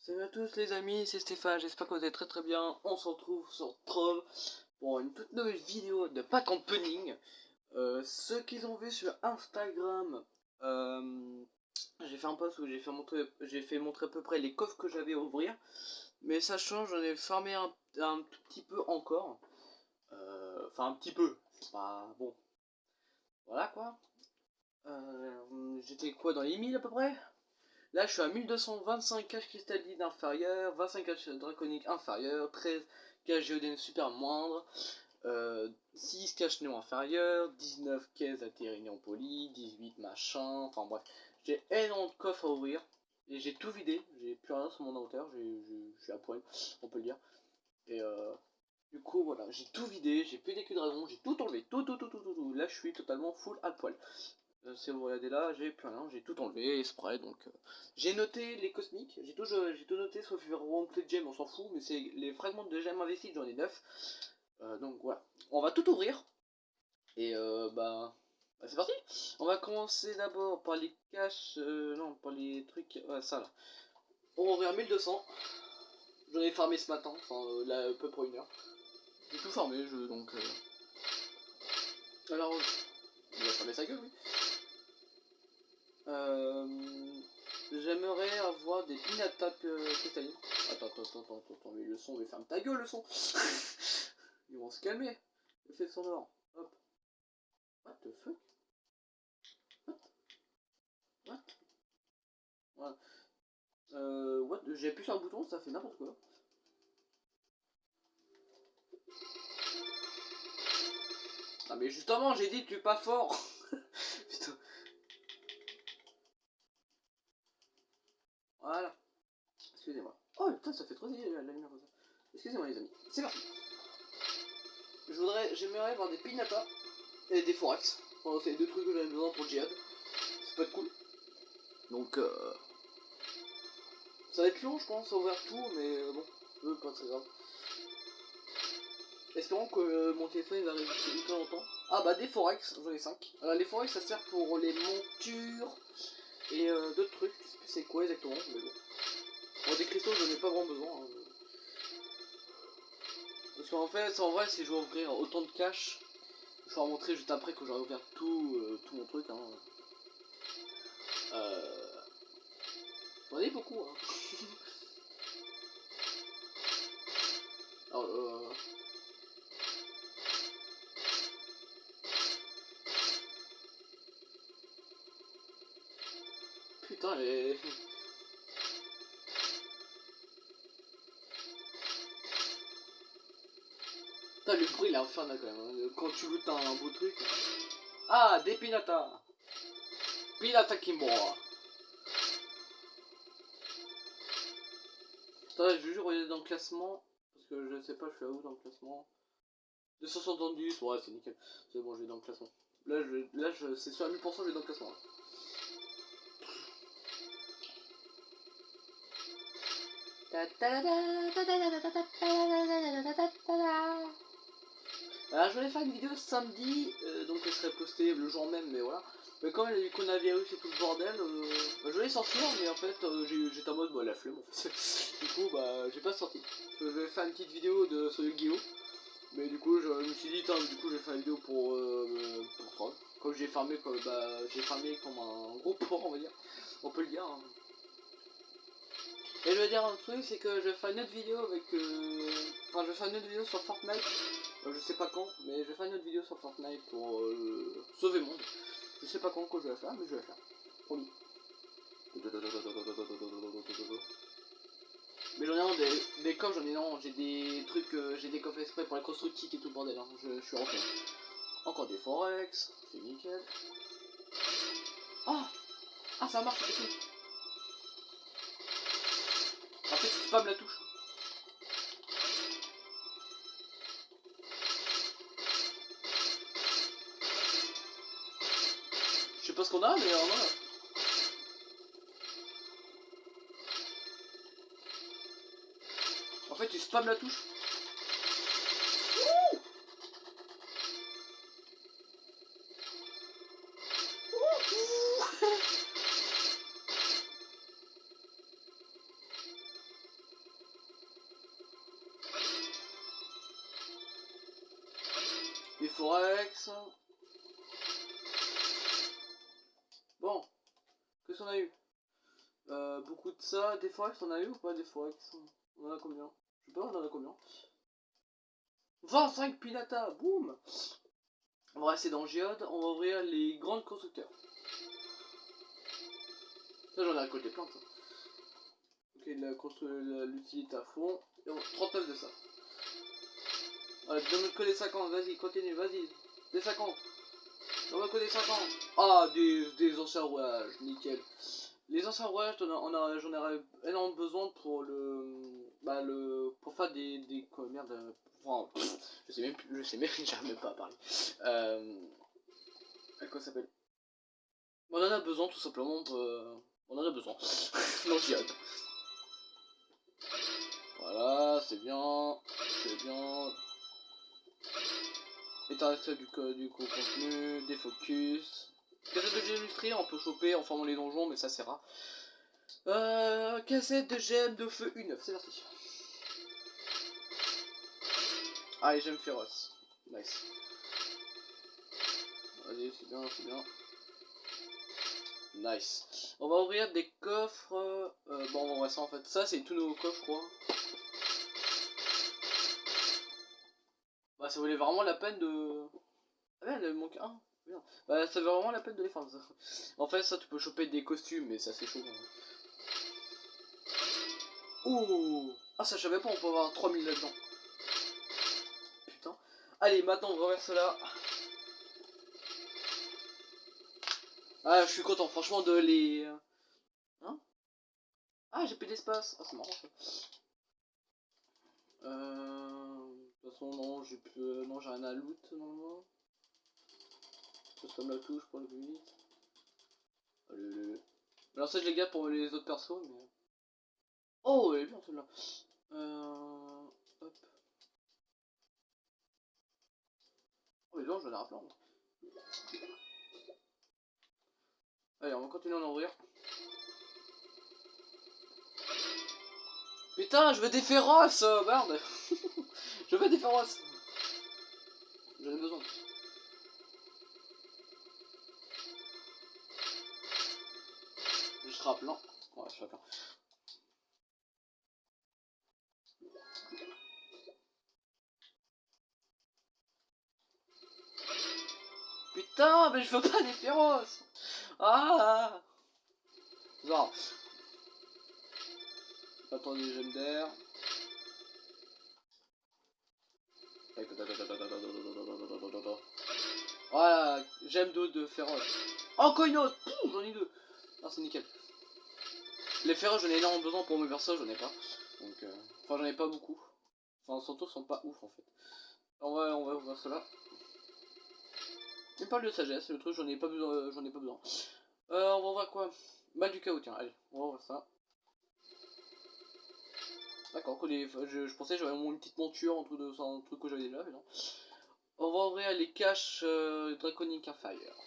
Salut à tous les amis, c'est Stéphane, j'espère que vous allez très bien. On se retrouve sur Trove pour une toute nouvelle vidéo de pack opening. Ceux qui ont vu sur Instagram, j'ai fait un post où j'ai fait montrer à peu près les coffres que j'avais à ouvrir. Mais ça change, j'en ai farmé un tout petit peu encore. Enfin un petit peu, c'est pas bon. Voilà quoi. J'étais quoi dans les 1000 à peu près. Là, je suis à 1225 caches cristallines inférieures, 25 caches draconiques inférieures, 13 caches géodènes super moindres, 6 caches néo inférieures, 19 caisses en poly, 18 machin, enfin bref. J'ai énormément de coffres à ouvrir, et j'ai tout vidé, j'ai plus rien sur mon inventaire, je suis à poil, on peut le dire. Et du coup, voilà, j'ai tout vidé, j'ai plus d'écus dragon, j'ai tout enlevé, tout. Là, je suis totalement full à poil. Si vous regardez là, j'ai plus rien, j'ai tout enlevé, exprès, donc j'ai noté les cosmiques, j'ai tout noté sauf les gemmes, on s'en fout, mais c'est les fragments de gemmes investis, j'en ai 9. Donc voilà, on va tout ouvrir, et c'est parti. On va commencer d'abord par les caches, non, par les trucs, ça là. On va ouvrir 1200, j'en ai farmé ce matin, enfin là, à peu près 1 heure. J'ai tout farmé, donc... Alors, il va fermer sa gueule, oui. J'aimerais avoir des pinatas cristallines. Attends, mais le son, mais ferme ta gueule le son. Ils vont se calmer. Effet sonore. Hop. What the fuck? What? Voilà. What? J'ai appuyé sur un bouton, ça fait n'importe quoi. Ah mais justement, j'ai dit tu es pas fort. Putain. Voilà. Excusez-moi. Oh putain, ça fait trop la lumière comme ça. Excusez-moi les amis. C'est parti. J'aimerais avoir des pinatas et des forex. Enfin, c'est les deux trucs que j'avais besoin pour le djihad. C'est pas de cool. Donc ça va être long je pense à ouvrir tout, mais bon, pas très grave. Espérons que mon téléphone il va résister hyper longtemps. Ah bah des forex, j'en ai 5. Alors les forex ça sert pour les montures et d'autres trucs, je sais plus c'est quoi exactement, mais bon. Bon des cristaux j'en ai pas vraiment besoin. Hein. Parce qu'en fait, en vrai si je veux ouvrir autant de cash, je vais en montrer juste après que j'aurai ouvert tout mon truc. Hein. J'en ai beaucoup hein. Alors, putain les... Putain le bruit il est infernal quand même, hein. Quand tu lootes un beau truc. Ah des pinatas. Pinata Kimura. Attends, je vais juste regarder dans le classement. Parce que je sais pas, je suis à où dans le classement. 270, ouais, c'est nickel. C'est bon, je vais dans le classement. Là, c'est sûr à 1000%, je vais dans le classement. Là. Alors, je voulais faire une vidéo samedi, donc elle serait postée le jour même, mais voilà. Mais quand il y a eu coronavirus et tout le bordel, je voulais sortir, mais en fait, j'étais en mode, bah, la flemme, en fait. Du coup, bah, j'ai pas sorti. Je vais faire une petite vidéo sur Yu-Gi-Oh! Mais du coup, je me suis dit, du coup, je vais faire une vidéo pour Troll. Comme j'ai farmé, j'ai farmé comme un gros porc, on va dire. On peut le dire. Hein. Et je vais dire un truc, c'est que je vais faire une autre vidéo avec... Enfin, je vais faire une autre vidéo sur Fortnite. Je sais pas quand, mais je vais faire une autre vidéo sur Fortnite pour sauver le monde. Je sais pas quand que je vais la faire, mais je vais la faire. Promis. Mais j'en ai un des coffres, j'en ai non, j'ai des trucs, j'ai des coffres exprès pour la constructique et tout le bordel. Hein. Je suis refait. Encore des forex, c'est nickel. Oh, ah ça marche, c'est cool. En fait, tu spam la touche. Je sais pas ce qu'on a, mais voilà. En fait, tu spam la touche. forex. Bon, qu'est-ce qu'on a eu? Beaucoup de ça. Des forex, on a eu ou pas des forex? On en a combien? Je sais pas, on en a combien? 25 pinata, boum! On va rester dans Geode, on va ouvrir les grandes constructeurs. Ça, j'en ai récolté plein, ça. Ok, l'utilité à fond. 39 de ça. Voilà, donne-moi que des 50, vas-y, continue, vas-y. Des 50. Donne-moi que des 50. Ah, des anciens rouages, nickel. Les anciens rouages, j'en aurais énormément besoin pour pour faire quoi, merde, enfin, je sais même plus, j'arrive même pas à parler. À quoi ça s'appelle? On en a besoin tout simplement, on en a besoin. Non, j'y hâte. Voilà, c'est bien, c'est bien. État du contenu, des focus. Cassette de géométrie, on peut choper en formant les donjons, mais ça c'est rare. Cassette de gemme de feu 1-9, c'est parti. Ah, et gemme féroce. Nice. Vas-y, c'est bien, c'est bien. Nice. On va ouvrir des coffres. Bon, on va ouvrir ça en fait. Ça, c'est tous nos coffres, je crois. Bah, ça valait vraiment la peine de. Ah merde, il manque un. Bien. Bah, ça valait vraiment la peine de les faire. Ça. En fait, ça, tu peux choper des costumes, mais ça, c'est chaud. Hein. Oh. Ah, ça, je savais pas, on peut avoir 3000 là-dedans. Putain. Allez, maintenant, on reverse cela. Ah, je suis content, franchement, de les. Hein? Ah, j'ai plus d'espace. Ah, c'est marrant ça. De toute façon, non, j'ai plus. Non, j'ai rien à loot normalement. Je comme la touche pour le plus vite. Allez. Alors, ça, je les garde pour les autres persos, mais. Oh, elle est bien celle-là. Hop. Oh, mais non, je vais en avoir plein. Allez, on va continuer à en ouvrir. Putain, je veux des féroces, merde. Je veux des féroces. J'en ai besoin. Je serai plein. Ouais, je serai plein. Putain, mais je veux pas des féroces. Ah. Non. Attends des gemmes d'air. Voilà, j'aime de féroce. Oh, encore une autre. J'en ai deux. Ah, c'est nickel. Les féroces, j'en ai énormément besoin pour mes persos, j'en ai pas. Donc, enfin, j'en ai pas beaucoup. Enfin, surtout, ils sont pas ouf en fait. On va ouvrir cela. Une parle de sagesse, le truc, j'en ai pas besoin. On va voir quoi? Mal du chaos, tiens, allez, on va voir ça. D'accord, je pensais que j'avais une petite monture, un truc que j'avais déjà, mais non. On va ouvrir les caches draconiques inférieures.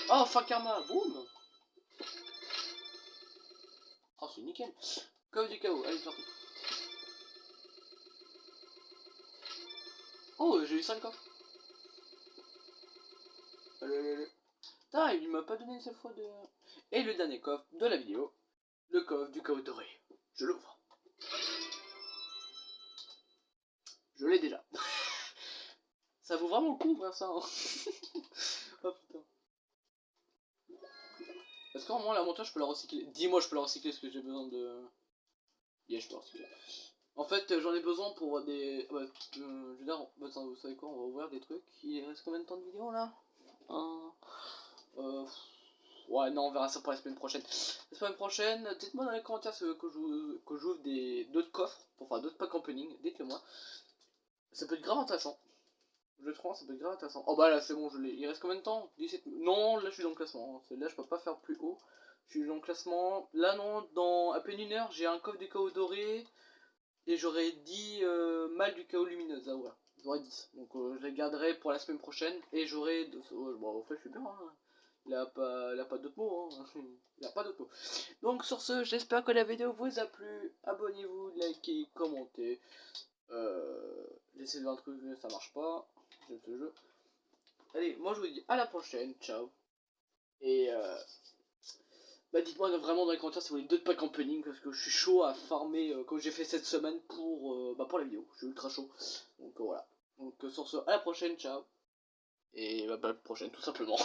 Oh, fin karma, boum. Oh, c'est nickel. Coffre du chaos, allez, c'est parti. Oh, j'ai eu 5 coffres. Allez. Putain, il m'a pas donné une seule fois de... Et le dernier coffre de la vidéo, le coffre du chaos doré. Je l'ouvre. Je l'ai déjà. Ça vaut vraiment le coup, voir ça. Hein. Oh putain. Est-ce qu'en moins la monture je peux la recycler? Dis-moi, je peux la recycler parce que j'ai besoin de... Yeah, je peux la recycler. En fait, j'en ai besoin pour des... Ouais, je veux dire, vous savez quoi, on va ouvrir des trucs. Il reste combien de temps de vidéo là? Ouais, non, on verra ça pour la semaine prochaine. La semaine prochaine, dites-moi dans les commentaires que j'ouvre d'autres coffres, enfin d'autres packs opening, dites-le moi. Ça peut être grave intéressant. Je crois, ça peut être grave intéressant. Oh bah là, c'est bon, je l'ai. Il reste combien de temps? 17... Non, là je suis dans le classement. Là je peux pas faire plus haut. Je suis dans le classement. Là non, dans à peine une heure, j'ai un coffre du chaos doré. Et j'aurais 10 mal du chaos lumineuse à ouvrir. J'aurais 10. Donc je les garderai pour la semaine prochaine. Et j'aurai... Bon, en fait, je suis bien. Hein. Il a pas d'autres mots. Hein. Il a pas d'autres mots. Donc sur ce, j'espère que la vidéo vous a plu. Abonnez-vous, likez, commentez. J'essaie de voir un truc, mais ça marche pas. J'aime ce jeu. Allez, moi je vous dis à la prochaine, ciao. Et bah dites-moi vraiment dans les commentaires si vous voulez d'autres packs en punning, parce que je suis chaud à farmer comme j'ai fait cette semaine pour la vidéo. Je suis ultra chaud. Donc voilà. Donc sur ce, à la prochaine, ciao. Et bah, à la prochaine tout simplement.